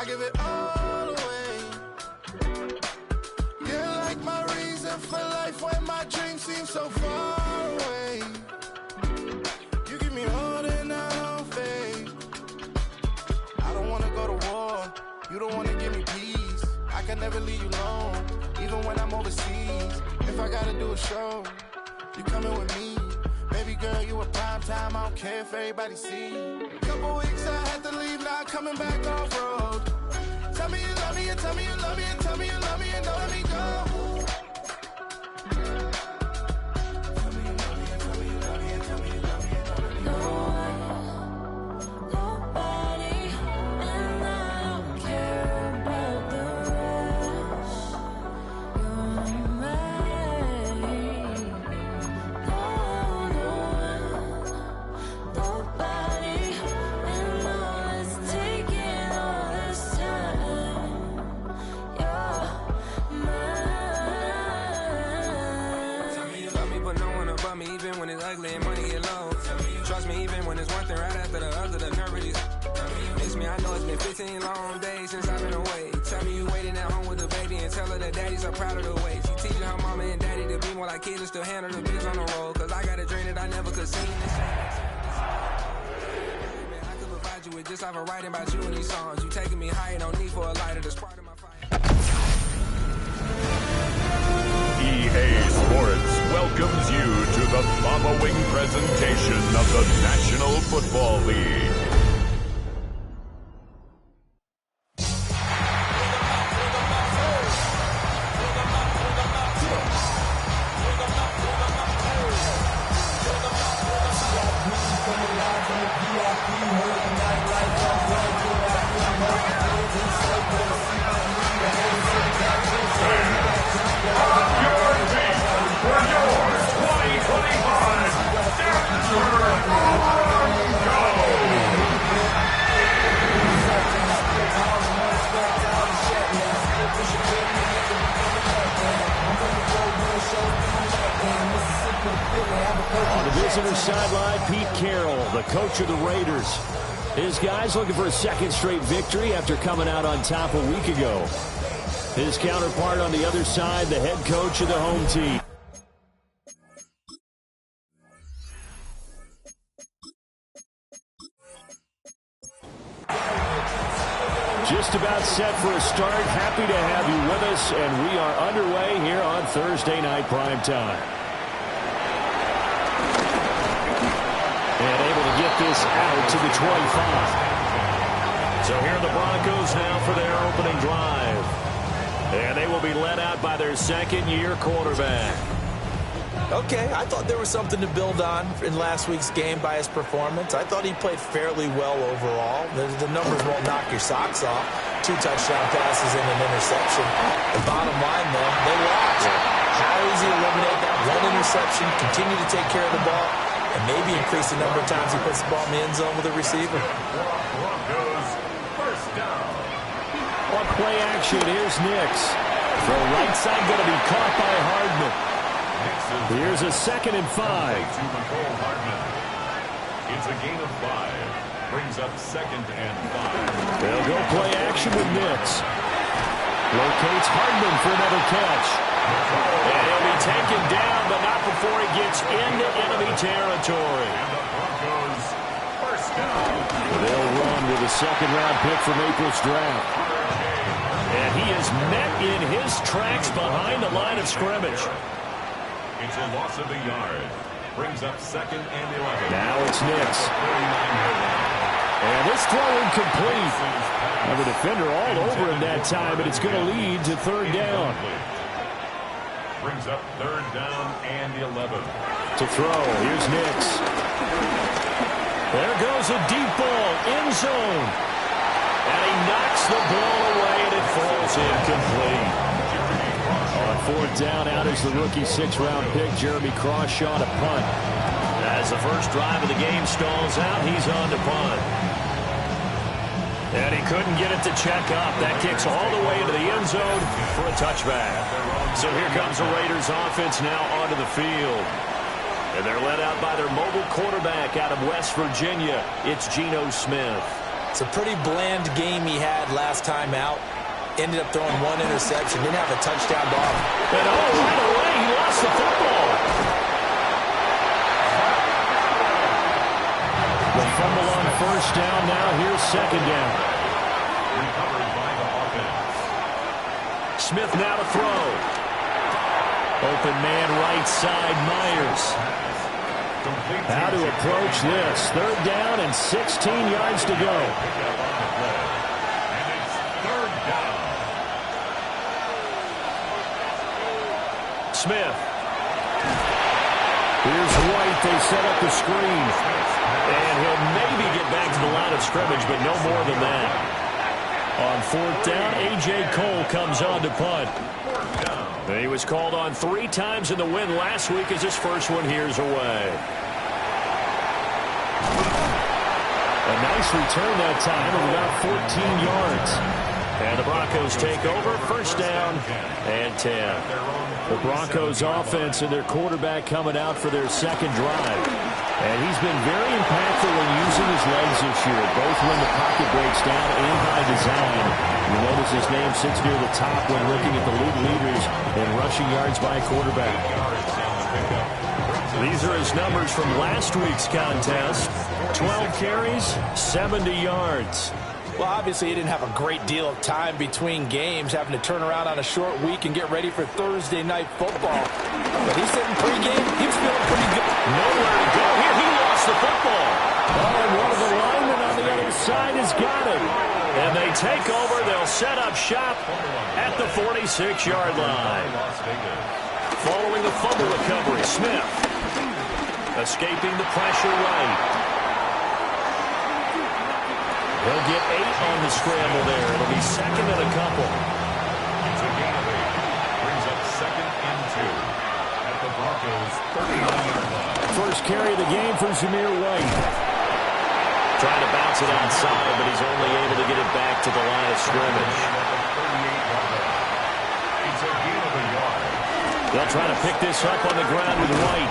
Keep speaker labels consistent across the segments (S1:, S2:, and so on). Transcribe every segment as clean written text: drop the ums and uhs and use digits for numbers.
S1: I give it all away. You're like my reason for life when my dreams seem so far away. You give me all that I don't fade. I don't wanna go to war. You don't wanna give me peace. I can never leave you alone, even when I'm overseas. If I gotta do a show, you coming with me. Baby girl, you a prime time. I don't care if everybody see. Couple weeks I had to leave, now coming back off road. Tell me you love me, and tell me you love me, and tell me you love me, and don't let me go.
S2: Even when it's ugly and money get low. Trust me, even when it's one thing right after the other, the nerve really miss me. I know it's been 15 long days since I've been away. Tell me you waiting at home with the baby and tell her that daddy's so proud of the way. She teaching her mama and daddy to be more like kids and still handle the biz on the road. Cause I got a dream that I never could see. I could provide you with just like a writing about you in these songs. You taking me higher, no need for a lighter to spark in my fire.
S3: EA Sports welcomes you to the following presentation of the National Football League.
S4: On the visitor sideline, Pete Carroll, the coach of the Raiders. His guys looking for a second straight victory after coming out on top a week ago. His counterpart on the other side, the head coach of the home team. Just about set for a start. Happy to have you with us, and we are underway here on Thursday Night Primetime. And able to get this out to the 25. So here are the Broncos now for their opening drive. And they will be led out by their second-year quarterback.
S5: Okay, I thought there was something to build on in last week's game by his performance. I thought he played fairly well overall. The numbers won't knock your socks off. 2 touchdown passes and an interception. The bottom line, though, they lost. How does he eliminate that one interception, continue to take care of the ball, and maybe increase the number of times he puts the ball in the end zone with a receiver?
S3: Broncos first down.
S4: On play action, here's Nix. The right side going to be caught by Hardman. Here's a 2nd and 5.
S3: To Mecole Hardman. It's a gain of 5. Brings up 2nd and 5.
S4: They'll go play action with Nix. Locates Hardman for another catch. And he'll be taken down, but not before he gets into enemy territory.
S3: And the Broncos first down.
S4: They'll run with a 2nd-round pick from April's draft. And he is met in his tracks behind the line of scrimmage.
S3: It's a loss of a yard. Brings up 2nd and 11.
S4: Now it's Nix. And this throw incomplete. And the defender all over him that time, but it's going to lead to 3rd down.
S3: Brings up 3rd down and 11.
S4: To throw, here's Nix. There goes a deep ball, end zone. And he knocks the ball away, and it falls incomplete. On 4th down, out is the rookie 6th-round pick, Jeremy Crawshaw, to punt. As the first drive of the game stalls out, he's on to punt. And he couldn't get it to check up. That kicks all the way into the end zone for a touchback. So here comes the Raiders offense now onto the field. And they're led out by their mobile quarterback out of West Virginia. It's Geno Smith.
S5: It's a pretty bland game he had last time out. Ended up throwing one interception. Didn't have a touchdown to offer.
S4: And right away, he lost the football. The fumble on first down. Now here's second down.
S3: Recovered by the offense.
S4: Smith now to throw. Open man right side, Myers. How to approach this. Third down and 16 yards to go. Smith. Here's White. They set up the screen. And he'll maybe get back to the line of scrimmage, but no more than that. On fourth down, A.J. Cole comes on to punt. He was called on 3 times in the win last week as his first one here's away. A nice return that time of about 14 yards. And the Broncos take over, first down and 10. The Broncos offense and their quarterback coming out for their second drive. And he's been very impactful in using his legs this year, both when the pocket breaks down and by design. You notice his name sits near the top when looking at the league leaders in rushing yards by quarterback. These are his numbers from last week's contest. 12 carries, 70 yards.
S5: Well, obviously, he didn't have a great deal of time between games, having to turn around on a short week and get ready for Thursday night football. But he said in pregame, he was feeling pretty good.
S4: Nowhere to go here. He lost the football. Oh, and one of the linemen on the other side has got it. And they take over. They'll set up shop at the 46-yard line. Following the fumble recovery, Smith escaping the pressure right. He'll get 8 on the scramble there. It'll be second and a couple.
S3: It's a gain of 8. Brings up second and 2 at the Broncos' 39-yard line.
S4: First carry of the game for Zamir White. Trying to bounce it outside, but he's only able to get it back to the line of scrimmage.
S3: It's a gain of a yard.
S4: They'll try to pick this up on the ground with White.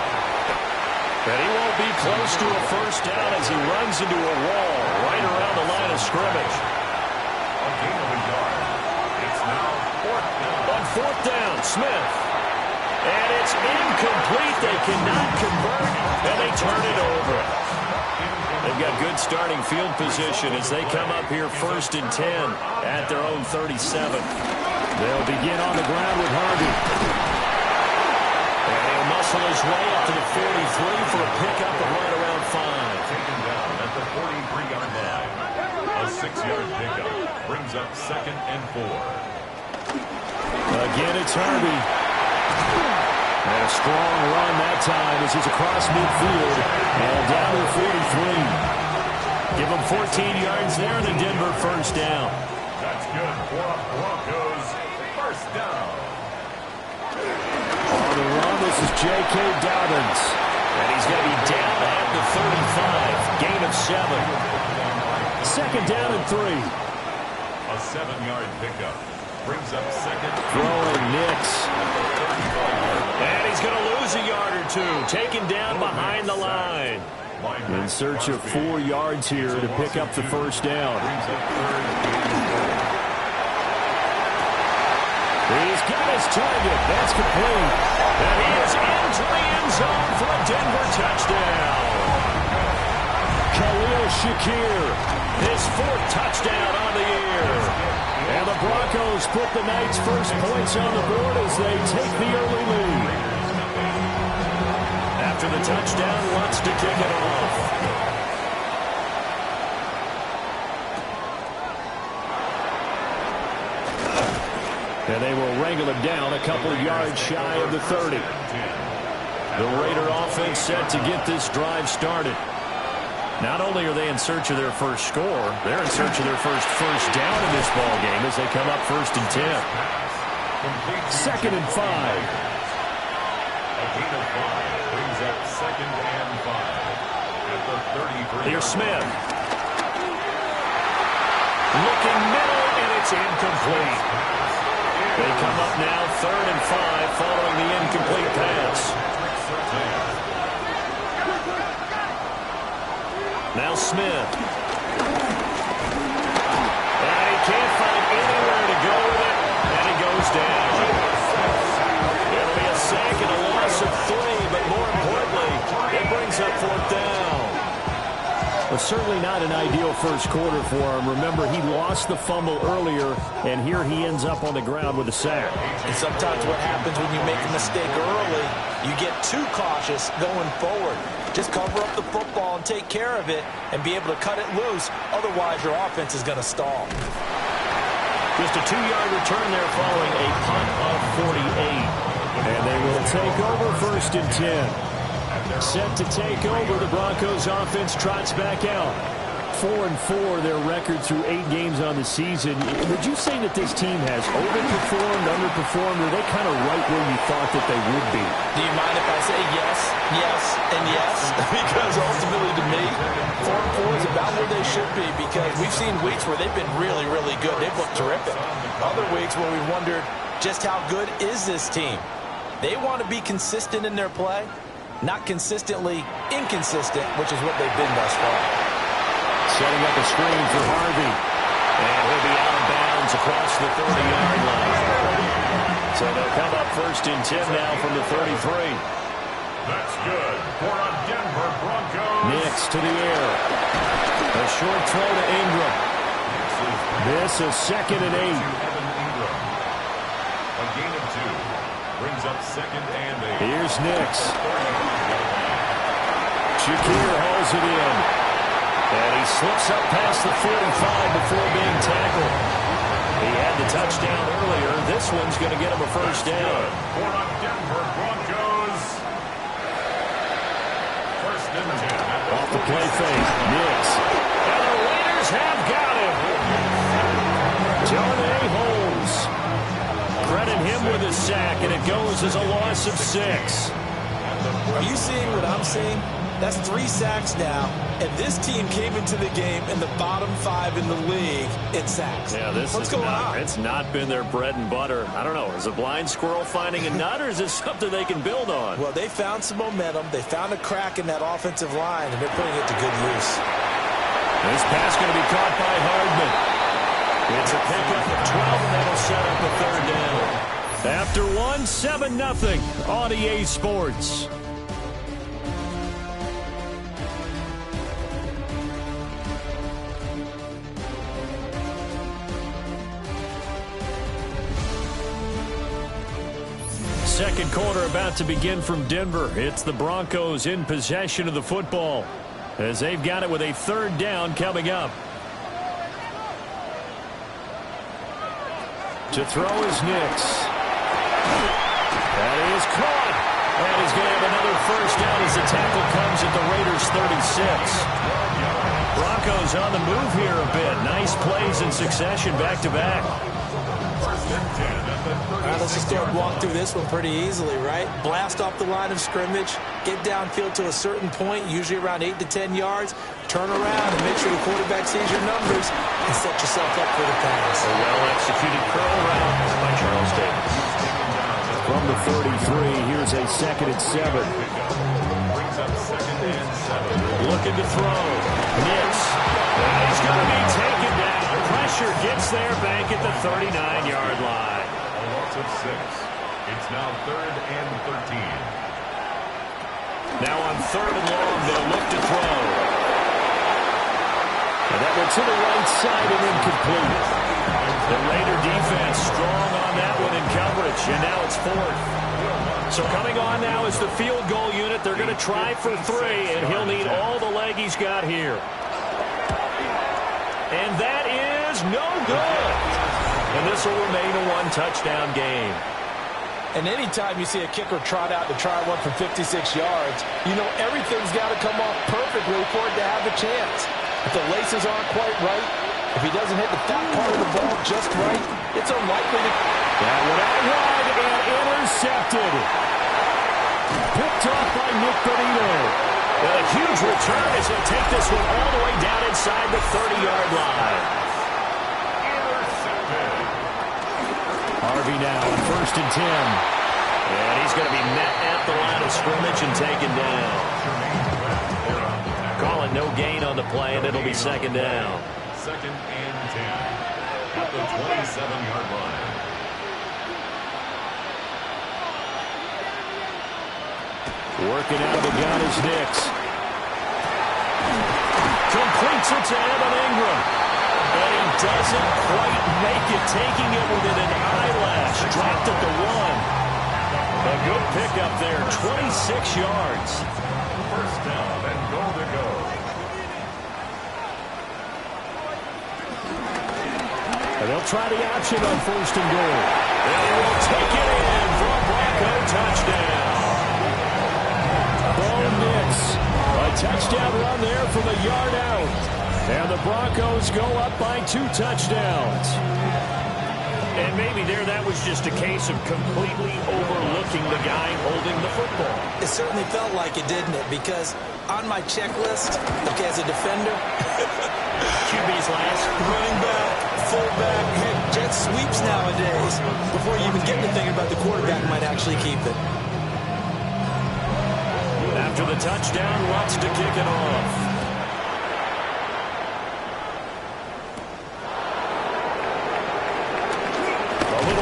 S4: But he won't be close to a first down as he runs into a wall right around the line of scrimmage.
S3: A gain of a yard. It's now fourth down.
S4: On fourth down, Smith. And it's incomplete. They cannot convert, and they turn it over. They've got good starting field position as they come up here first and 10 at their own 37. They'll begin on the ground with Harvey. And he'll muscle his way up to the 43 for a pickup of right around 5.
S3: Taken down at the 43-yard line. A 6-yard pickup brings up second and 4.
S4: Again, it's Harvey. And a strong run that time as he's across midfield and down to the 43. Give him 14 yards there and a Denver first down.
S3: That's good for a Broncos first down.
S4: On the run, this is J.K. Dobbins. And he's going to be down at the 35. Gain of 7. Second down and 3.
S3: A 7-yard pickup brings up second.
S4: Throwing Nix. And he's going to lose a yard or 2. Taken down behind the line. In search of 4 yards here to pick up the first down. He's got his target. That's complete. And he is into the end zone for a Denver touchdown. Khalil Shakir, his 4th touchdown on the year. And the Broncos put the night's first points on the board as they take the early lead. After the touchdown, wants to kick it off. And they will wrangle him down a couple of yards shy of the 30. The Raider offense set to get this drive started. Not only are they in search of their first score, they're in search of their first down in this ball game as they come up first and 10. Second and 5.
S3: A gain of 5 brings up second and 5 at the 33.
S4: Here's Smith. Looking middle, and it's incomplete. They come up now third and 5 following the incomplete pass. Now Smith. certainly not an ideal first quarter for him. Remember, he lost the fumble earlier, and here he ends up on the ground with a sack.
S5: And sometimes what happens when you make a mistake early, you get too cautious going forward. Just cover up the football and take care of it and be able to cut it loose. Otherwise, your offense is going to stall.
S4: Just a 2-yard return there following a punt of 48. And they will take over 1st and 10. Set to take over, the Broncos offense trots back out. 4-4 their record through 8 games on the season. Would you say that this team has overperformed, underperformed, or are they kind of right where you thought that they would be?
S5: Do you mind if I say yes, yes, and yes? Because ultimately to me, 4-4 is about where they should be, because we've seen weeks where they've been really, really good. They've looked terrific. Other weeks where we wondered just how good is this team. They want to be consistent in their play, not consistently inconsistent, which is what they've been thus far.
S4: Setting up a screen for Harvey. And he'll be out of bounds across the 30-yard line. So they'll come up 1st and 10 now from the 33.
S3: That's good for a Denver Broncos.
S4: Nix to the air. A short throw to Ingram. This is 2nd and 8.
S3: Evan Ingram. A gain of 2. Brings up 2nd and 8.
S4: Here's Nix. Shakir hauls it in. And he slips up past the 45 before being tackled. He had the touchdown earlier. This one's going to get him a first down.
S3: For a Denver Broncos. 1st and 10.
S4: Off the play fake. Nix. And the Raiders have got him. Darnay Holmes. Credit him with a sack, and it goes as a loss of 6.
S5: Are you seeing what I'm seeing? That's 3 sacks now, and this team came into the game in the bottom 5 in the league in sacks.
S4: Yeah, what's going on? It's not been their bread and butter. I don't know. Is a blind squirrel finding a nut, or is this something they can build on?
S5: Well, they found some momentum. They found a crack in that offensive line, and they're putting it to good use.
S4: This pass going to be caught by Hardman. It's a pickup of 12, and that'll set up a 3rd down. After 7-0 on EA Sports. Second quarter about to begin from Denver. It's the Broncos in possession of the football as they've got it with a 3rd down coming up. To throw is Nix. That is caught. And he's going to have another first down as the tackle comes at the Raiders' 36. Broncos on the move here a bit. Nice plays in succession back-to-back.
S5: All right, let's just go and walk through this one pretty easily, right? Blast off the line of scrimmage, get downfield to a certain point, usually around 8 to 10 yards, turn around and make sure the quarterback sees your numbers and set yourself up for the pass.
S4: A well-executed curl route by Charles Davis. From the 33, here's a 2nd and 7.
S3: Brings up 2nd and 7.
S4: Looking to throw. Nix. And he's going to be taken down. Pressure gets there back at the 39-yard line.
S3: A loss of 6. It's now 3rd and 13.
S4: Now on 3rd and long, they'll look to throw. And that one to the right side and incomplete. The Raider defense strong on that one in coverage, and now it's 4th. So coming on now is the field goal unit. They're going to try for 3, and he'll need all the leg he's got here. And that is no good. And this will remain a 1-touchdown game.
S5: And anytime you see a kicker trot out to try one from 56 yards, you know everything's got to come off perfectly for it to have a chance. If the laces aren't quite right, if he doesn't hit the fat part of the ball just right, it's unlikely to...
S4: That one out wide and intercepted. Picked off by Nick Bonito. A huge return as he'll take this one all the way down inside the 30-yard line. Harvey now on 1st and 10. And he's going to be met at the line of scrimmage and taken down. Calling no gain on the play, and it'll be 2nd down.
S3: 2nd and 10 at the 27-yard line.
S4: Working out of the gun is Nix. Completes it to Evan Ingram. And he doesn't quite make it, taking it within an eyelash. Dropped at the 1. A good pickup there, 26 yards.
S3: First down and goal to go.
S4: And they'll try the option on 1st and goal. They will take it in for a Bronco touchdown. Bo Nix, a touchdown run there from a yard out. And the Broncos go up by 2 touchdowns.
S6: And maybe there that was just a case of completely overlooking the guy holding the football.
S5: It certainly felt like it, didn't it? Because on my checklist, okay, as a defender,
S6: QB's last.
S5: running back, fullback, heck, jet sweeps nowadays. Before you even get to thinking about the quarterback might actually keep it.
S4: After the touchdown, Lutz to kick it off.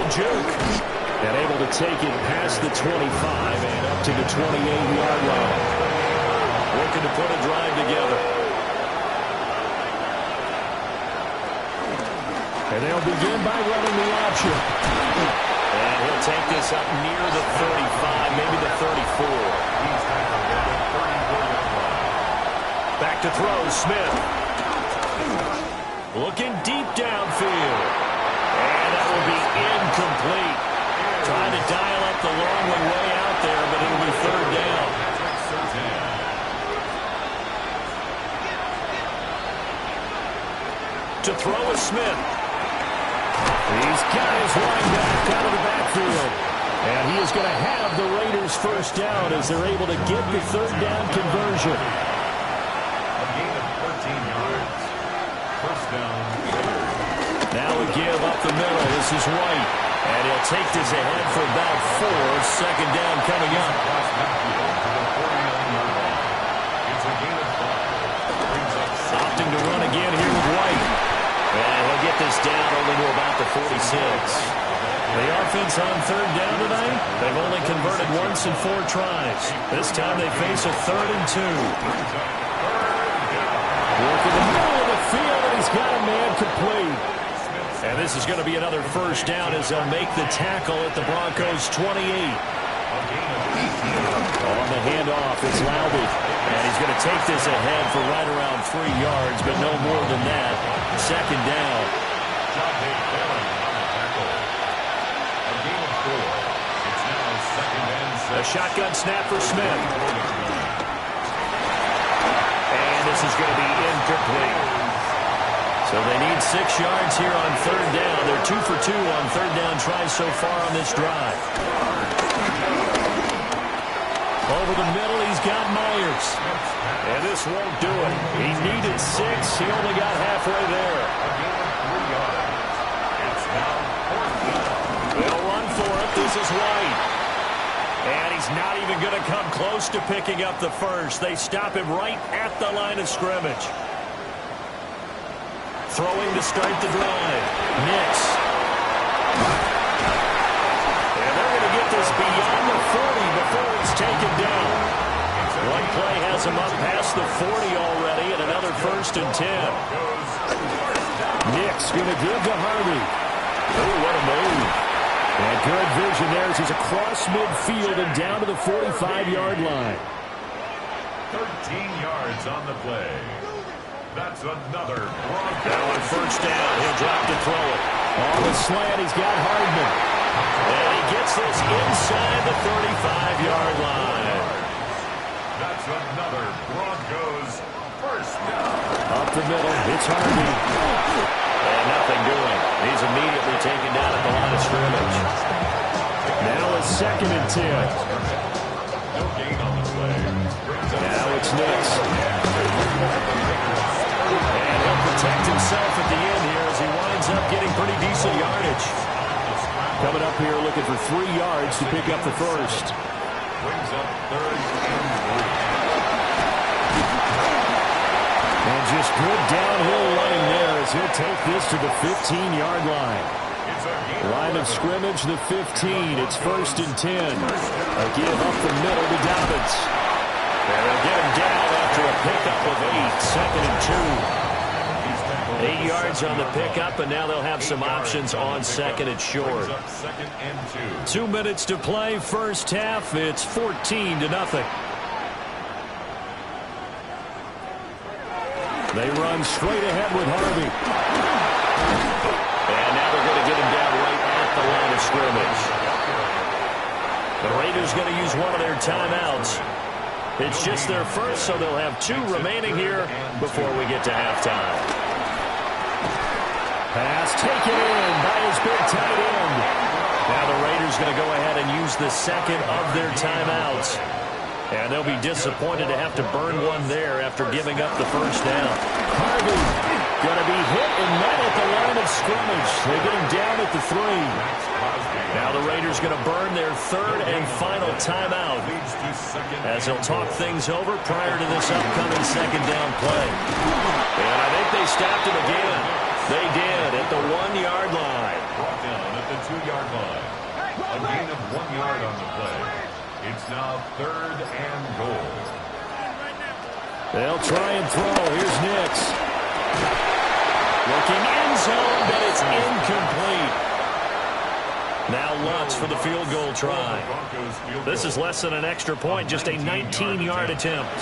S4: Juke, and able to take it past the 25 and up to the 28-yard line. Looking to put a drive together. And they'll begin by running the option. And he'll take this up near the 35, maybe the 34. Back to throw, Smith. Looking deep downfield. And that will be incomplete. Trying to dial up the long way out there, but it'll be 3rd down. To throw is Smith. He's got his running back out of the backfield. And he is going to have the Raiders' 1st down as they're able to get the 3rd down conversion.
S3: A gain of 13 yards. First down.
S4: Now a give up the middle. This is White. And he'll take this ahead for about 4. 2nd down coming up. Opting to run again here with White. And he'll get this down only to about the 46. The offense on 3rd down tonight, they've only converted once in 4 tries. This time they face a 3rd and 2. Work in the middle of the field, and he's got a man complete. And this is going to be another 1st down as they'll make the tackle at the Broncos' 28. On the handoff, it's Laube. And he's going to take this ahead for right around 3 yards, but no more than that. 2nd down. A shotgun snap for Smith. And this is going to be incomplete. So they need 6 yards here on 3rd down. They're 2 for 2 on 3rd down tries so far on this drive. Over the middle, he's got Myers. And this won't do it. He needed 6. He only got halfway there. They'll run for it. This is White. And he's not even going to come close to picking up the 1st. They stop him right at the line of scrimmage. Throwing to start the drive. Nix. And they're going to get this beyond the 40 before it's taken down. One play has him up past the 40 already, and another 1st and 10. Nix going to give to Harvey. Oh, what a move. And good vision there as he's across midfield and down to the 45-yard line.
S3: 13 yards on the play. That's another Bronco.
S4: Now on 1st down, he'll drop to throw it. On the slant, he's got Hardman. And he gets this inside the 35-yard line.
S3: That's another Broncos 1st down.
S4: Up the middle, it's Harvey. And nothing doing. He's immediately taken down at the line of scrimmage. Now it's 2nd and 10.
S3: No gain on the play.
S4: Now it's Nix. And he'll protect himself at the end here as he winds up getting pretty decent yardage. Coming up here looking for 3 yards to pick up the 1st.
S3: Brings up 3rd and 3.
S4: And just good downhill running there as he'll take this to the 15-yard line. Line of scrimmage, the 15. It's 1st and 10. A give up the middle to Dobbins. And they'll get him down
S6: after a pickup of 8, 2nd and 2. 8 yards on the pickup, and now they'll have some options on 2nd and short. 2 minutes to play, first half. It's 14-0. They run straight ahead with Harvey. And now they're going to get him down right at the line of scrimmage. The Raiders going to use one of their timeouts. It's just their first, so they'll have 2 remaining here before we get to halftime. Pass taken in by his big tight end. Now the Raiders going to go ahead and use the second of their timeouts. And they'll be disappointed to have to burn one there after giving up the first down. Harvey going to be hit and met at the line of scrimmage. They get him down at the 3. Now the Raiders going to burn their 3rd and final timeout as they'll talk things over prior to this upcoming 2nd down play. And I think they stopped it again. They did at the 1-yard line.
S3: Brought down at the 2-yard line. A gain of 1 yard on the play. It's now 3rd and goal.
S6: They'll try and throw. Here's Nix. Looking end zone, but it's incomplete. Now Lutz for the field goal try. This is less than an extra point, just a 19-yard attempt.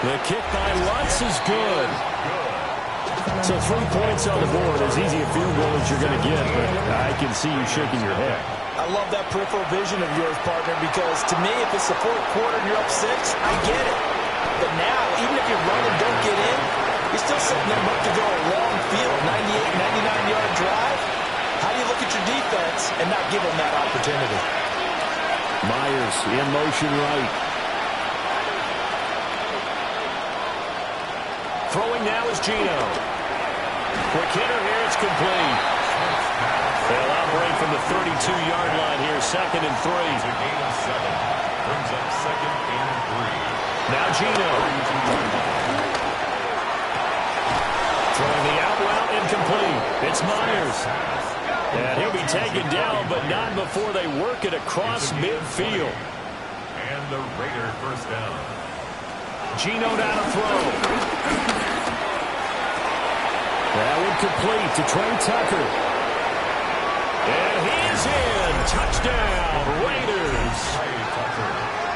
S6: The kick by Lutz is good. So 3 points on the board, as easy a field goal as you're going to get, but I can see you shaking your head.
S5: I love that peripheral vision of yours, partner, because to me, if it's the 4th quarter and you're up 6, I get it. But now, even if you run and don't get in, you're still setting them up to go a long field, 98, 99-yard drive. How do you look at your defense and not give them that opportunity?
S6: Myers in motion right. Throwing now is Geno. Quick hitter here, it's complete. They'll operate from the 32-yard line here, 2nd and 3.
S3: It's a gain of 7. Brings up 2nd and 3.
S6: Now Geno. Throwing the out route, incomplete. It's Myers. And he'll be taken down, but not before they work it across midfield.
S3: And the Raider first down.
S6: Geno down to throw. That one complete to Trey Tucker. And he's in. Touchdown, Raiders.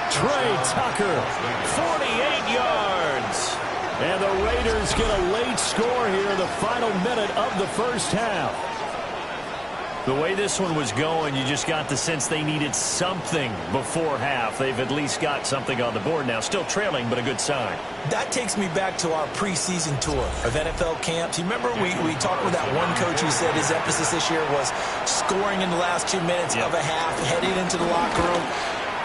S6: Trey Tucker, 48 yards. And the Raiders get a late score here in the final minute of the first half. The way this one was going, you just got the sense they needed something before half. They've at least got something on the board now. Still trailing, but a good sign.
S5: That takes me back to our preseason tour of NFL camps. You remember we talked with that one coach who said his emphasis this year was scoring in the last 2 minutes of a half, heading into the locker room.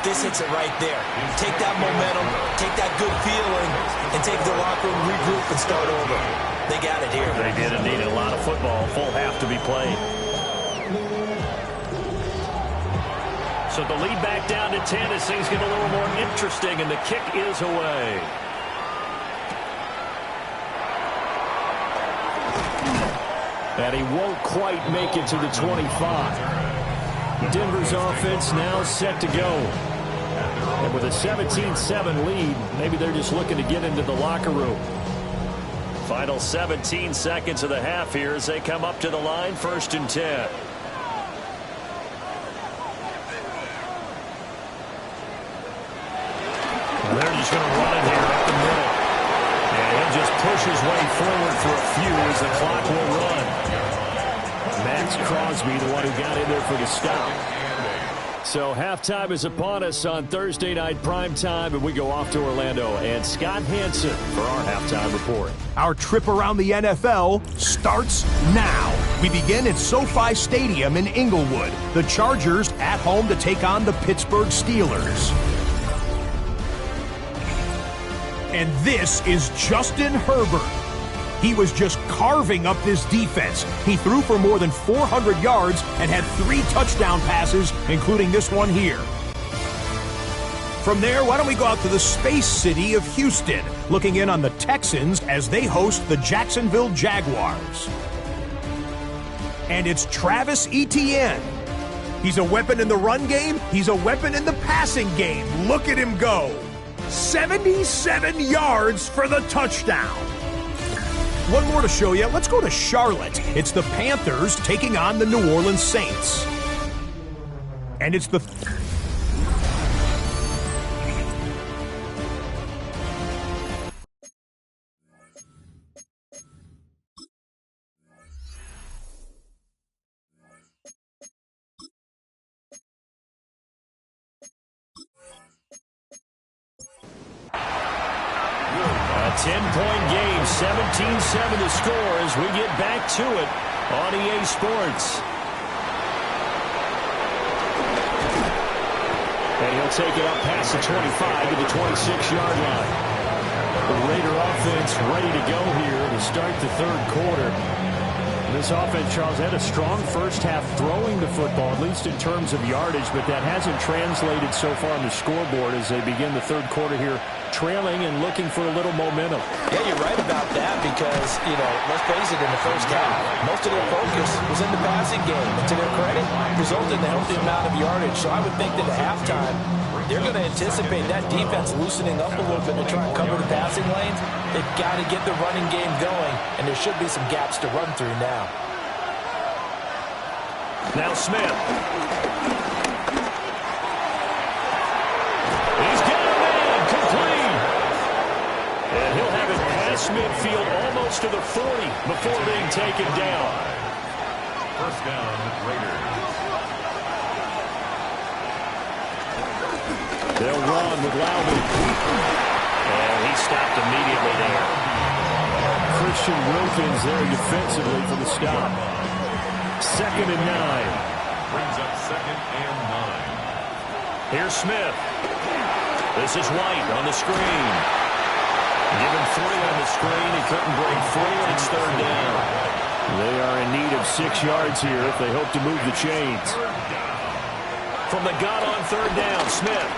S5: This hits it right there. Take that momentum, take that good feeling, and take the locker room, regroup, and start over. They got it here.
S6: They did indeed. A lot of football, full half to be played. So the lead back down to 10 as things get a little more interesting, and the kick is away. And he won't quite make it to the 25. Denver's offense now set to go. And with a 17-7 lead, maybe they're just looking to get into the locker room. Final 17 seconds of the half here as they come up to the line, 1st and 10. They're just going to run it here up the middle. And he'll just push his way forward for a few as the clock will run. Max Crosby, the one who got in there for the stop. So halftime is upon us on Thursday night primetime, and we go off to Orlando. And Scott Hansen for our halftime report.
S7: Our trip around the NFL starts now. We begin at SoFi Stadium in Inglewood. The Chargers at home to take on the Pittsburgh Steelers. And this is Justin Herbert. He was just carving up this defense. He threw for more than 400 yards and had 3 touchdown passes, including this one here. From there, why don't we go out to the space city of Houston, looking in on the Texans as they host the Jacksonville Jaguars. And it's Travis Etienne. He's a weapon in the run game. He's a weapon in the passing game. Look at him go. 77 yards for the touchdown. One more to show you. Let's go to Charlotte. It's the Panthers taking on the New Orleans Saints. And it's the...
S6: A 10-point game, 17-7 to score as we get back to it on EA Sports. And he'll take it up past the 25 to the 26-yard line. The Raider offense ready to go here to start the third quarter. This offense, Charles, had a strong first half throwing the football, at least in terms of yardage, but that hasn't translated so far on the scoreboard as they begin the third quarter here, trailing and looking for a little momentum.
S5: Yeah, you're right about that because, let's face it, in the first half, most of their focus was in the passing game. And to their credit, resulted in a healthy amount of yardage. So I would think that at halftime, they're going to anticipate that defense loosening up a little bit to try and cover the passing lanes. They've got to get the running game going, and there should be some gaps to run through now.
S6: Now Smith. He's got a man, complete. And he'll have it past midfield almost to the 40 before being taken down.
S3: First down, Raiders.
S6: They'll run with Loudon. And he stopped immediately there. Christian Wilkins there defensively for the stop. 2nd and 9.
S3: Brings up 2nd and 9.
S6: Here's Smith. This is White on the screen. Given 3 on the screen. He couldn't break free, and it's 3rd down. They are in need of 6 yards here if they hope to move the chains. From the gun on 3rd down, Smith.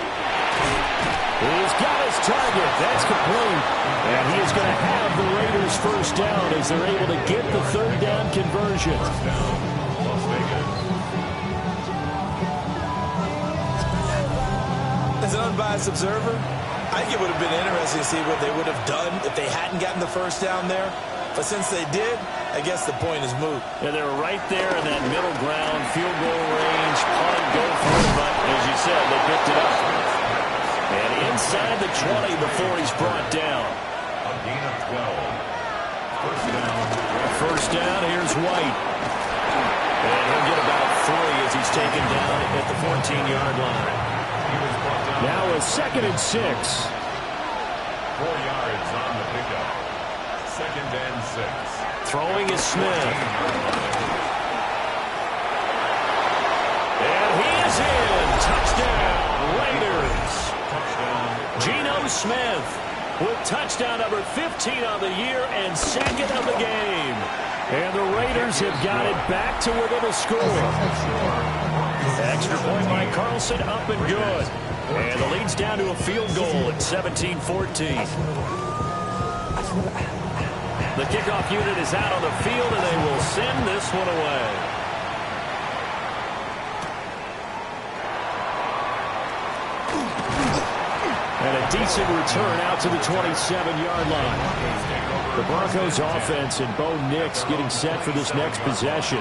S6: He's got his target. That's complete. And he is going to have the Raiders first down as they're able to get the 3rd down conversion.
S3: Las Vegas.
S5: As an unbiased observer, I think it would have been interesting to see what they would have done if they hadn't gotten the first down there. But since they did, I guess the point is moot.
S6: Yeah, they were right there in that middle ground, field goal range, punt, go for it, but as you said, they picked it up. And inside the 20 before he's brought down.
S3: A gain of 12. First down.
S6: First down, here's White. And he'll get about 3 as he's taken down at the 14-yard line. Now a 2nd and 6.
S3: 4 yards on the pickup. 2nd and 6.
S6: Throwing is Smith. And he is in. Touchdown, Raiders. Geno Smith with touchdown number 15 on the year and 2nd of the game. And the Raiders have got it back to within a score. Extra point by Carlson, up and good. And the lead's down to a field goal at 17-14. The kickoff unit is out on the field, and they will send this one away. And a decent return out to the 27-yard line. The Broncos offense and Bo Nix getting set for this next possession.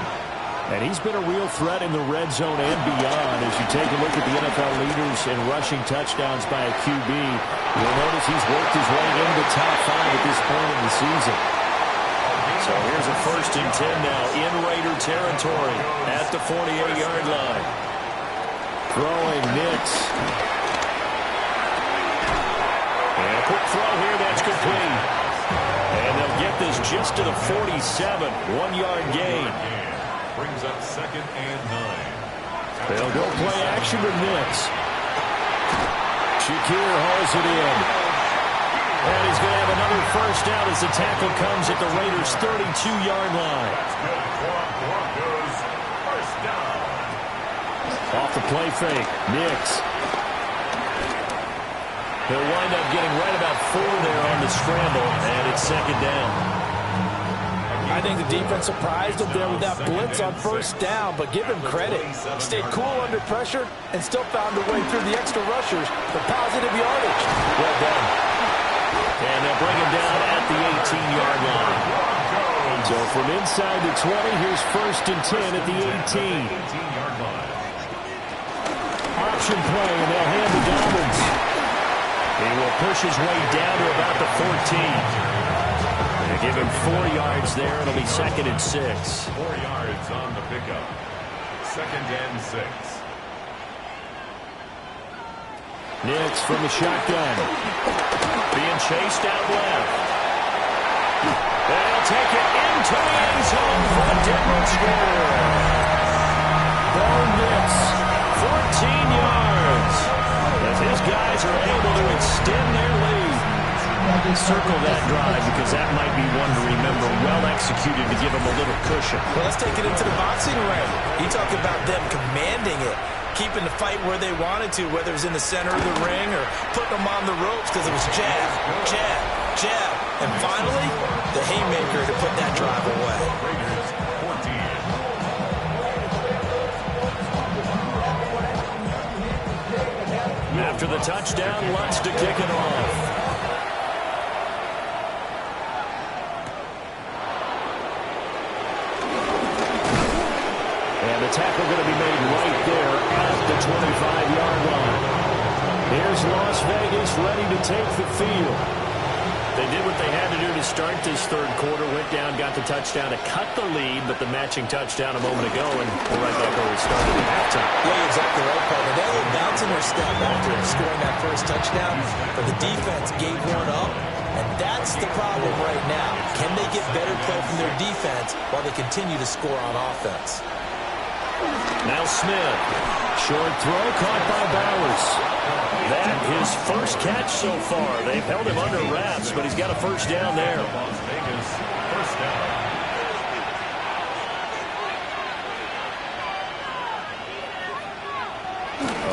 S6: And he's been a real threat in the red zone and beyond. As you take a look at the NFL leaders in rushing touchdowns by a QB, you'll notice he's worked his way into the top 5 at this point in the season. So here's a 1st and 10 now in Raider territory at the 48-yard line. Throwing Nix. And a quick throw here, that's complete. And they'll get this just to the 47, 1-yard gain.
S3: Brings up 2nd and 9.
S6: They'll go play action with Nix. Shakir hauls it in. And he's going to have another first down as the tackle comes at the Raiders' 32-yard line.
S3: Broncos first down.
S6: Off the play fake, Nix. He'll wind up getting right about 4 there on the scramble, and it's 2nd down.
S5: I think the defense surprised him there with that blitz on first down, but give him credit. Stayed cool under pressure and still found a way through the extra rushers for positive yardage. Well done.
S6: And they'll bring him down at the 18-yard line. So from inside the 20, here's 1st and 10 at the 18. Option play, and they'll hand to Dobbins. He will push his way down to about the 14. They give him 4 yards there. It'll be 2nd and 6.
S3: 4 yards on the pickup. 2nd and 6.
S6: Nix from the shotgun. Being chased out left. They'll take it into the end zone for the Denver score. Bo Nix, 14 yards. As his guys are able to extend their lead. Circle that drive because that might be one to remember. Well executed to give them a little cushion.
S5: Well, let's take it into the boxing ring. You talk about them commanding it, keeping the fight where they wanted to, whether it was in the center of the ring or putting them on the ropes because it was jab, jab, jab. And finally, the haymaker to put that drive away.
S6: After the touchdown, Lutz to kick it off. And the tackle going to be made right there at the 25-yard line. Here's Las Vegas ready to take the field. They did what they had to do to start this third quarter. Went down, got the touchdown to cut the lead, but the matching touchdown a moment ago, and we're right back where we started at halftime.
S5: Yeah, exactly right, partner. They were bouncing their step after scoring that first touchdown, but the defense gave one up, and that's the problem right now. Can they get better play from their defense while they continue to score on offense?
S6: Now Smith. Short throw caught by Bowers. That his first catch so far. They've held him under wraps, but he's got a first down there.
S3: Las Vegas, first down.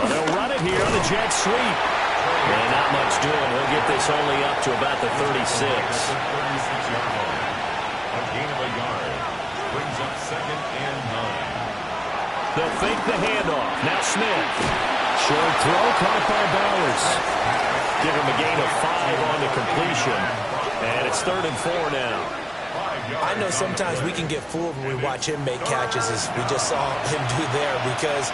S6: They'll run it here on the jet sweep. And not much doing. He'll get this only up to about the 36.
S3: 36-yard line. A gain of a yard. Brings up 2nd and 9.
S6: They'll fake the handoff. Now Smith. Short throw caught by Bowers. Give him a gain of 5 on the completion. And it's 3rd and 4 now.
S5: I know sometimes we can get fooled when we watch him make catches as we just saw him do there because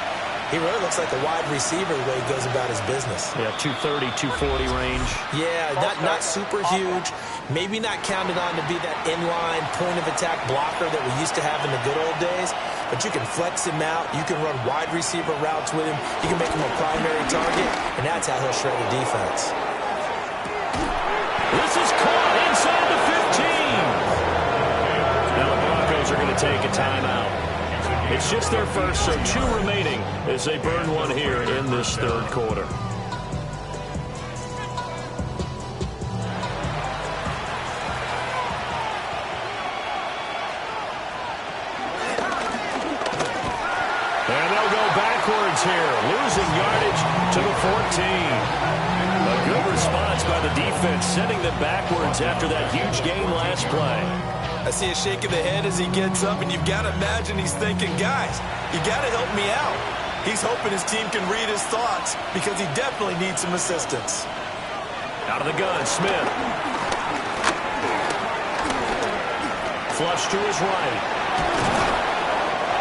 S5: he really looks like a wide receiver the way he goes about his business.
S6: Yeah, 230, 240 range.
S5: Yeah, not super huge. Maybe not counted on to be that inline point-of-attack blocker that we used to have in the good old days. But you can flex him out. You can run wide receiver routes with him. You can make him a primary target, and that's how he'll shred the defense.
S6: This is caught inside the 15. Now the Broncos are going to take a timeout. It's just their first, so 2 remaining as they burn one here in this third quarter. And they'll go backwards here, losing yardage to the 14. A good response by the defense, sending them backwards after that huge gain last play.
S5: I see a shake of the head as he gets up, and you've got to imagine he's thinking, guys, you got to help me out. He's hoping his team can read his thoughts because he definitely needs some assistance.
S6: Out of the gun, Smith. Flush to his right.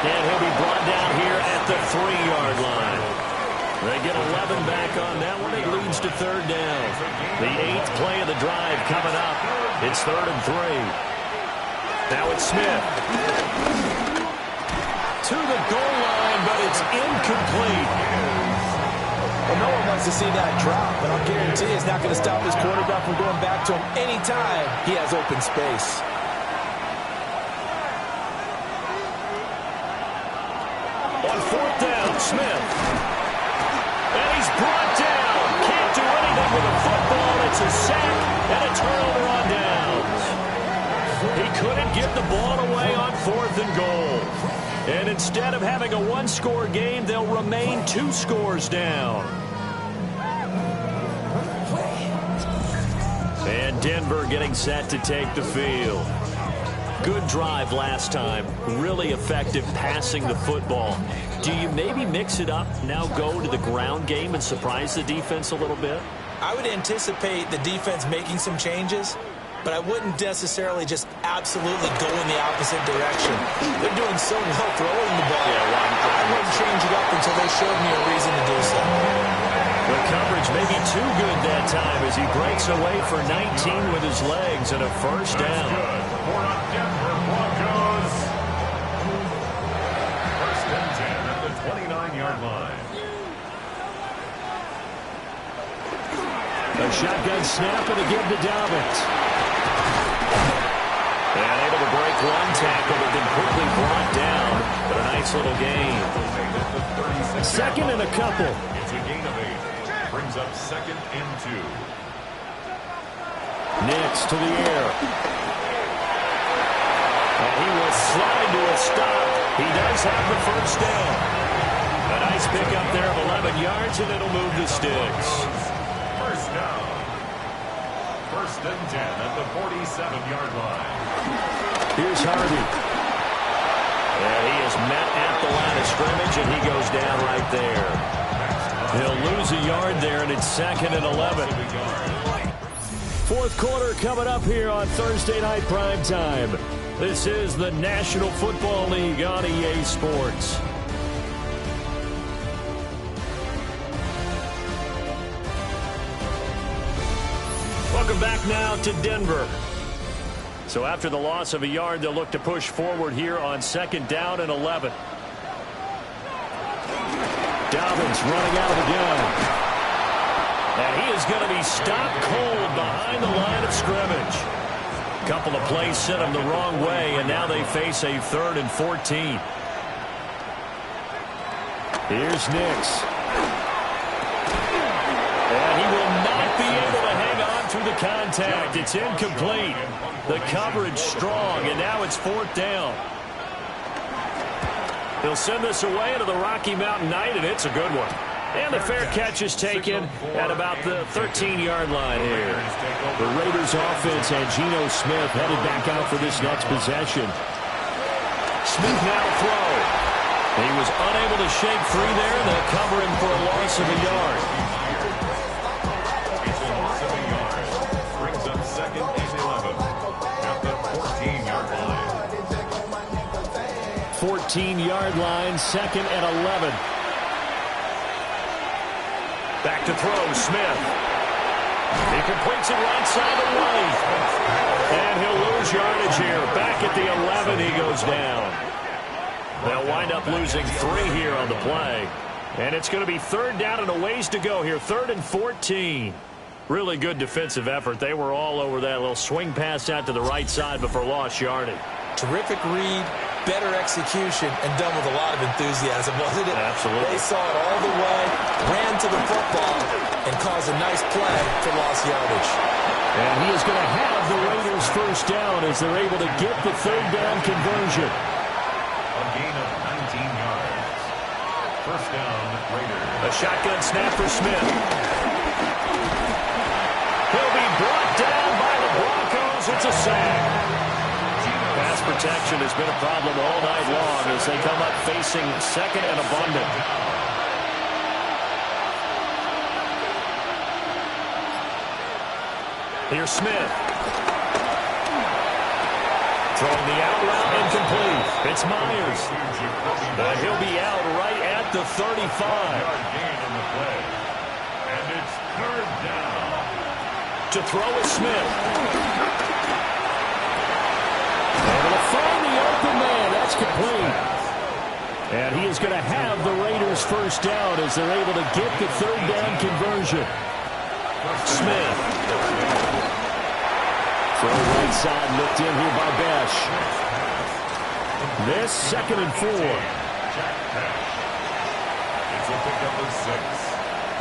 S6: And he'll be brought down here at the 3-yard line. They get 11 back on that one. It leads to 3rd down. The 8th play of the drive coming up. It's 3rd and 3. Now it's Smith. To the goal line, but it's incomplete.
S5: Well, no one wants to see that drop, but I'll guarantee it's not going to stop his quarterback from going back to him anytime he has open space.
S6: On 4th down, Smith. And he's brought down. Can't do anything with a football. It's a sack and a turnover on downs. He couldn't get the ball away on 4th and goal. And instead of having a 1-score game, they'll remain 2 scores down. And Denver getting set to take the field. good drive last time. Really effective passing the football. Do you maybe mix it up, now go to the ground game and surprise the defense a little bit?
S5: I would anticipate the defense making some changes, but I wouldn't necessarily just absolutely go in the opposite direction. They're doing so well throwing the ball. I wouldn't change it up until they showed me a reason to do so.
S6: The coverage may be too good that time as he breaks away for 19 with his legs and a first down.
S3: Good for the Denver Broncos. First and 10 at the 29-yard line.
S4: A shotgun snap and a give to Dobbins.
S6: And able to break one tackle, but then quickly brought down. But a nice little gain.
S4: Second and a couple.
S3: It's a gain of 8. Brings up second and 2.
S4: Next to the air.
S6: And he will slide to a stop. He does have the first down. A nice pickup there of 11 yards, and it'll move the sticks.
S3: First down. First and 10 at the 47-yard line.
S4: Here's Harvey.
S6: And he is met at the line of scrimmage, and he goes down right there.
S4: He'll lose a yard there, and it's second and 11. Fourth quarter coming up here on Thursday Night Primetime. This is the National Football League on EA Sports. Welcome back now to Denver. So after the loss of a yard, they'll look to push forward here on second down and 11. Dobbins running out of the gun. And he is going to be stopped cold behind the line of scrimmage. A couple of plays sent him the wrong way, and now they face a 3rd and 14. Here's Nix. And he will not be able to hang on to the contact. It's incomplete. The coverage strong, and now it's 4th down. He'll send this away into the Rocky Mountain Night, and it's a good one. And the fair catch is taken at about the 13-yard line here. The Raiders offense and Geno Smith headed back out for this next possession. Smith now throw. He was unable to shake free there. They'll cover him for a loss of a yard.
S3: Brings up second and 11 at the 14-yard line.
S4: 14-yard line, second and 11.
S6: Back to throw, Smith. He completes it right side of the lane. And he'll lose yardage here. Back at the 11, he goes down. They'll wind up losing 3 here on the play. And it's going to be 3rd down and a ways to go here. 3rd and 14. Really good defensive effort. They were all over that little swing pass out to the right side before lost yardage.
S5: Terrific read, better execution, and done with a lot of enthusiasm, wasn't it?
S6: Absolutely.
S5: They saw it all the way, ran to the football, and caused a nice play for lost yardage.
S4: And he is going to have the Raiders first down as they're able to get the 3rd down conversion.
S3: A gain of 19 yards. First down, Raiders.
S6: A shotgun snap for Smith. He'll be brought down by the Broncos. It's a sack. Pass protection has been a problem all night long as they come up facing second and abundant. Here's Smith. Throwing the out route incomplete. It's Myers. And he'll be out right at the 35.
S3: Gain on the play. And it's 3rd down.
S6: To throw is Smith.
S4: Able to find the open man. That's complete. And he is going to have the Raiders first down as they're able to get the 3rd down conversion.
S6: Smith.
S4: Throw right side looked in here by Besh. This 2nd and 4.
S3: Jack Pesh. It's a pickup of 6.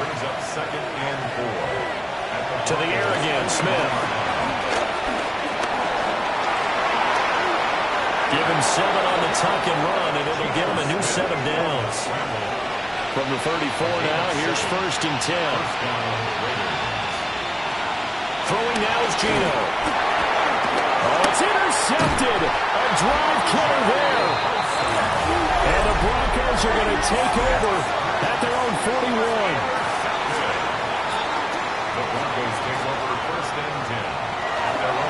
S3: Brings up second and 4.
S6: To the air again, Smith. Give him 7 on the tuck and run, and it'll give him a new set of downs. From the 34 now, here's 1st and 10. Throwing now is Geno.
S4: Oh, it's intercepted. A drive killer there. And the Broncos are going to take over at their own 41.
S3: The Broncos take over first and 10.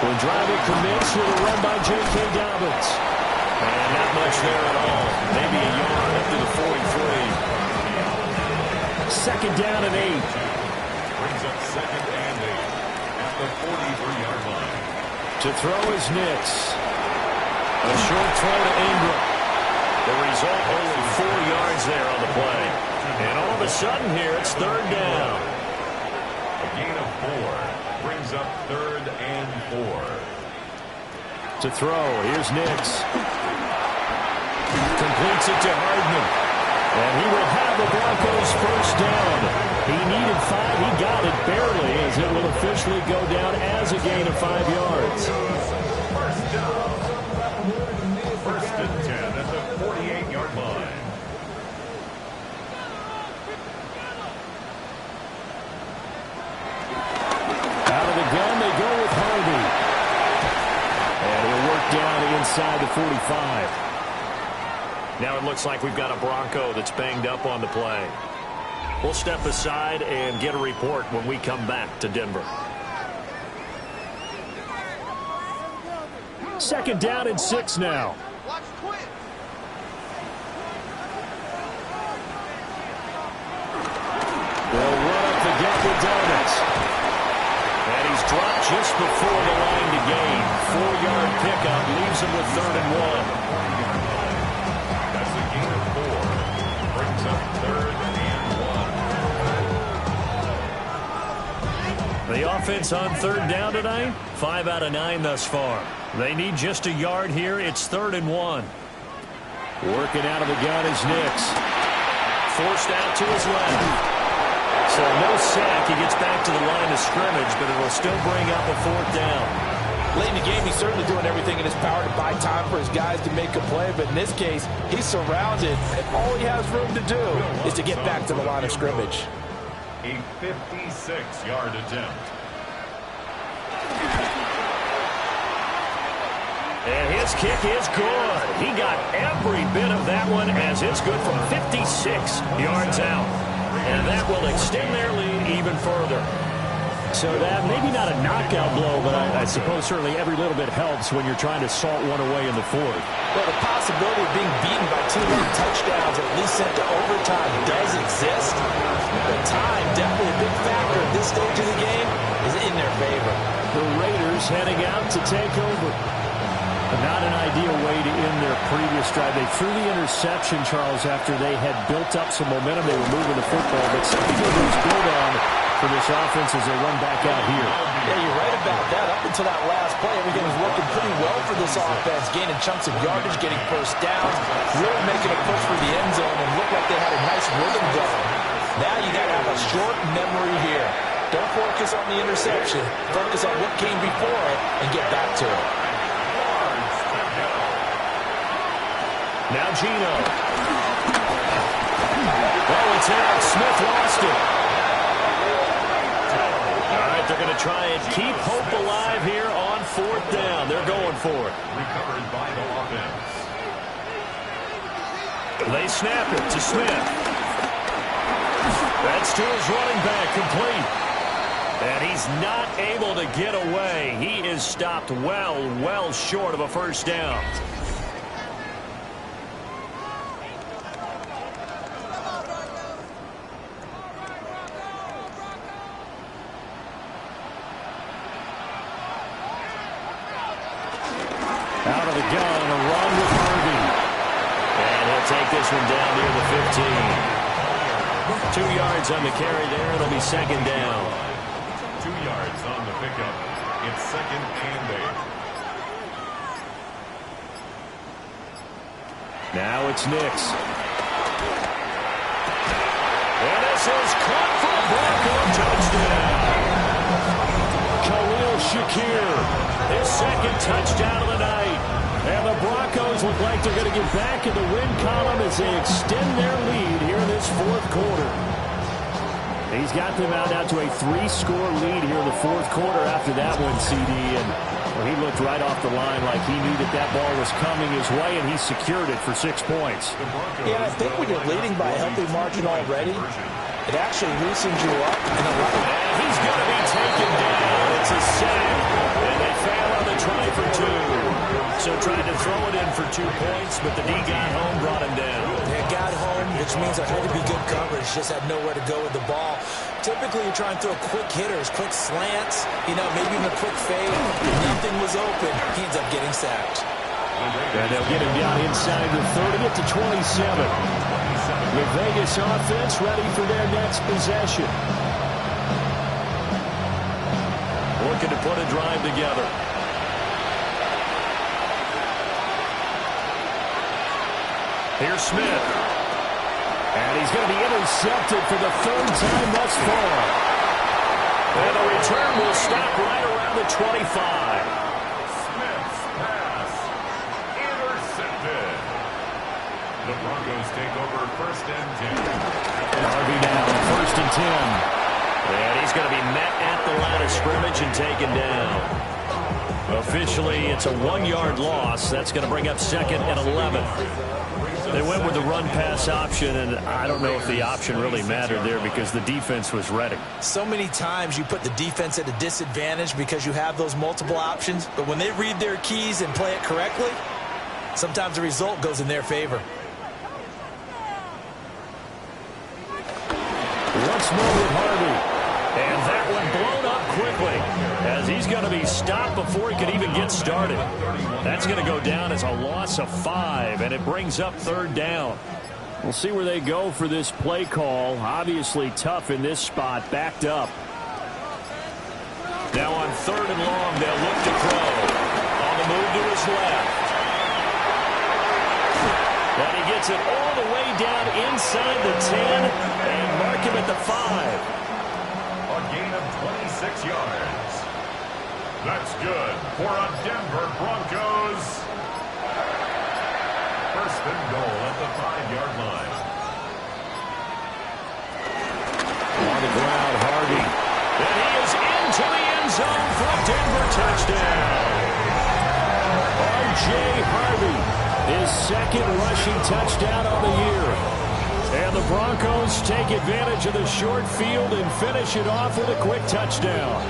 S4: When driving commits with a run by J.K. Dobbins.
S6: And not much there at all. Maybe a yard up to the 43.
S4: Second down and 8.
S3: Brings up second and 8 at the 43-yard line.
S4: To throw is Nix. A short throw to Ingram.
S6: The result, only 4 yards there on the play. And all of a sudden here, it's third down.
S3: A gain of 4 brings up third and 4.
S4: To throw, here's Nix.
S6: Completes it to Hardman.
S4: And he will have the Broncos first down. He needed 5. He got it barely, as it will officially go down as a gain of 5 yards.
S3: First down. First and 10 at the 48-yard line.
S4: Out of the gun, they go with Harvey. And he'll work down inside the 45.
S6: Now it looks like we've got a Bronco that's banged up on the play. We'll step aside and get a report when we come back to Denver.
S4: Second down and 6 now. They'll run up the gut with Dobbins. And he's dropped just before the line to gain. 4-yard pickup leaves him with third and 1.
S3: That's a gain of 4. Brings up third and 1.
S6: The offense on third down tonight, 5 out of 9 thus far. They need just a yard here. It's third and 1.
S4: Working out of the gun is Nix.
S6: Forced out to his left. So no sack. He gets back to the line of scrimmage, but it'll still bring up a fourth down.
S5: Late in the game, he's certainly doing everything in his power to buy time for his guys to make a play. But in this case, he's surrounded, and all he has room to do is to get back to the line of scrimmage.
S3: A 56-yard attempt.
S6: And his kick is good. He got every bit of that one as it's good from 56 yards out. And that will extend their lead even further.
S4: So that maybe not a knockout blow, but I suppose certainly every little bit helps when you're trying to salt one away in the fourth.
S5: Well, the possibility of being beaten by 2 late touchdowns, or at least sent to overtime, does exist. But time, definitely a big factor at this stage of the game, is in their favor.
S4: The Raiders heading out to take over. Not an ideal way to end their previous drive. They threw the interception, Charles, after they had built up some momentum. They were moving the football, but something that was built on for this offense as they run back out here.
S5: Yeah, you're right about that. Up until that last play, everything was working pretty well for this offense, gaining chunks of yardage, getting first downs, really making a push for the end zone, and looked like they had a nice rhythm going. Now you got to have a short memory here. Don't focus on the interception. Focus on what came before it and get back to it.
S6: Now Gino. Oh, it's out. Smith lost it. All right, they're going to try and keep hope alive here on fourth down. They're going for it.
S3: Recovered by the offense.
S6: They snap it to Smith. That's to his running back, complete. And he's not able to get away. He is stopped well short of a first down.
S4: Out of the gun, a run with Harvey.
S6: And he'll take this one down near the 15. 2 yards on the carry there. It'll be second down.
S3: 2 yards on the pickup. It's second and 8.
S4: Now it's Nix.
S6: And this is caught for a Bronco touchdown.
S4: Khalil Shakir, his second touchdown of the night. And the Broncos look like they're going to get back in the win column as they extend their lead here in this fourth quarter. He's got them out now to a 3-score lead here in the fourth quarter after that one, CD. And Well, he looked right off the line like he knew that ball was coming his way, and he secured it for 6 points.
S5: Yeah, I think when you're leading by a healthy margin already, it actually loosens you up.
S4: And he's going to be taken down. It's a sack, and they fail on the try for 2. So tried to throw it in for 2 points, but the D got home, brought him down.
S5: They got home, which means there had to be good coverage. Just had nowhere to go with the ball. Typically, you're trying to throw quick hitters, quick slants, maybe even a quick fade. Nothing was open. He ends up getting sacked.
S4: And they'll get him down inside the 30 at the 27. With Vegas offense ready for their next possession. Looking to put a drive together. Here's Smith. And he's going to be intercepted for the 3rd time thus far. And the return will stop right around the 25.
S3: Smith's pass intercepted. The Broncos take over 1st and 10.
S4: Harvey down, 1st and 10. And he's going to be met at the line of scrimmage and taken down. Officially, it's a 1-yard loss. That's going to bring up 2nd and 11. They went with the run-pass option, and I don't know if the option really mattered there because the defense was ready.
S5: So many times you put the defense at a disadvantage because you have those multiple options, but when they read their keys and play it correctly, sometimes the result goes in their favor.
S4: Once more with Harvey. And that one blown up quickly as he's going to be stopped before he can even get started. That's going to go down as a loss of 5, and it brings up 3rd down. We'll see where they go for this play call. Obviously tough in this spot, backed up. Now on 3rd and long, they'll look to throw. On the move to his left. And he gets it all the way down inside the 10 and mark him at the 5.
S3: A gain of 26 yards. That's good for a Denver Broncos. 1st and goal at the 5-yard line.
S4: On the ground, Harvey. And he is into the end zone for a Denver touchdown. R.J. Harvey, his 2nd rushing touchdown on the year. And the Broncos take advantage of the short field and finish it off with a quick touchdown.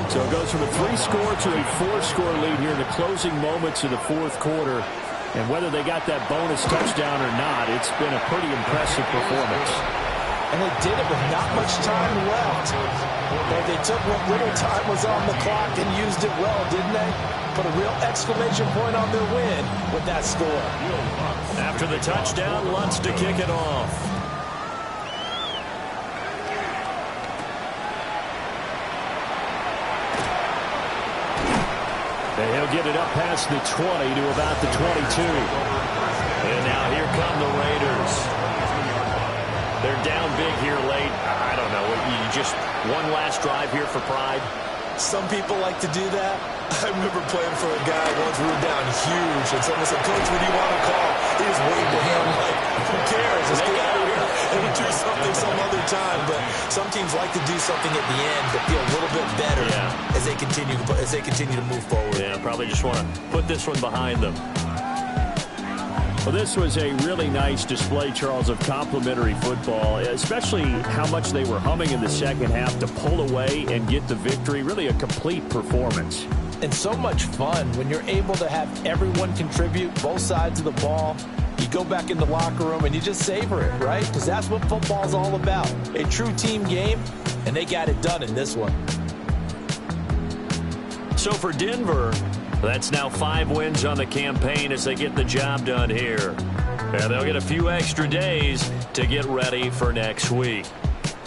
S4: So it goes from a 3-score to a 4-score lead here in the closing moments of the 4th quarter. And whether they got that bonus touchdown or not, it's been a pretty impressive performance.
S5: And they did it with not much time left. But they took what little time was on the clock and used it well, didn't they? Put a real exclamation point on their win with that score.
S6: After the touchdown, Lutz to kick it off.
S4: And he'll get it up past the 20 to about the 22.
S6: And now here come the Raiders. They're down big here late. I don't know. You just one last drive here for pride.
S5: Some people like to do that. I remember playing for a guy once. We were down huge, and someone said, "Coach, what do you want to call?" He just waved to him like, "Who cares? Let's get out of here and we'll do something some other time." But some teams like to do something at the end to feel a little bit better as they continue to move forward.
S6: Yeah, probably just want to put this one behind them.
S4: Well, this was a really nice display, Charles, of complimentary football, especially how much they were humming in the second half to pull away and get the victory. Really a complete performance.
S5: And so much fun when you're able to have everyone contribute, both sides of the ball. You go back in the locker room and you just savor it, right? Because that's what football's all about. A true team game, and they got it done in this one.
S6: So for Denver, that's now 5 wins on the campaign as they get the job done here. And they'll get a few extra days to get ready for next week.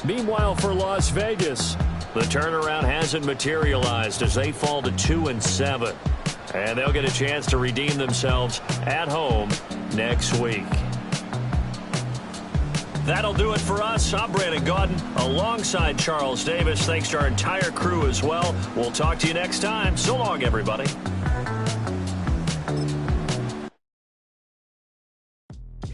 S4: Meanwhile, for Las Vegas,
S6: the turnaround hasn't materialized as they fall to 2-7. And they'll get a chance to redeem themselves at home next week. That'll do it for us. I'm Brandon Gaudin alongside Charles Davis. Thanks to our entire crew as well. We'll talk to you next time. So long, everybody.